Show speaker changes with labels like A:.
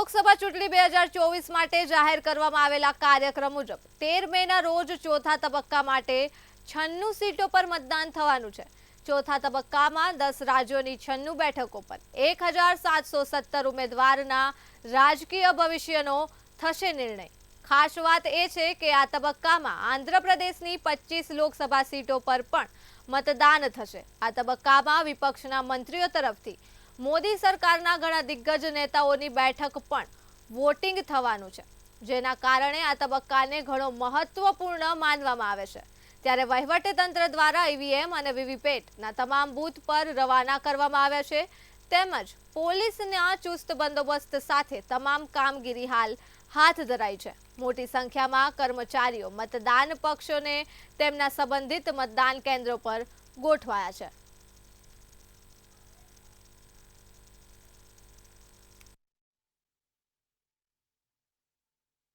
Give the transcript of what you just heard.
A: લોકસભા ચૂંટણી 2024 માટે જાહેર કરવામાં આવેલા કાર્યક્રમ મુજબ 13 મેના રોજ ચોથા તબક્કા માટે 96 સીટો પર મતદાન થવાનું છે। ચોથા તબક્કામાં 10 રાજ્યોની 96 બેઠકો પર 1717 ઉમેદવારના રાજકીય ભવિષ્યનો થશે નિર્ણય। ખાસ વાત એ છે કે આ તબક્કામાં આંધ્રપ્રદેશની 25 લોકસભા સીટો પર પણ મતદાન થશે। આ તબક્કામાં વિપક્ષના મંત્રીઓ તરફથી મોદી સરકારના ઘણા દિગ્ગજ નેતાઓની બેઠક પણ વોટિંગ થવાનું છે, જેના કારણે આ તબક્કાને ઘણો મહત્વપૂર્ણ માનવામાં આવે છે। ત્યારે વહીવટીતંત્ર દ્વારા ઈવીએમ અને વીવીપેટના તમામ બૂથ પર રવાના કરવામાં આવ્યા છે, તેમજ પોલીસના ચુસ્ત બંદોબસ્ત સાથે તમામ કામગીરી હાલ હાથ ધરાઈ છે। મોટી સંખ્યામાં કર્મચારીઓ મતદાન પક્ષોને તેમના સંબંધિત મતદાન કેન્દ્રો પર ગોઠવાયા છે।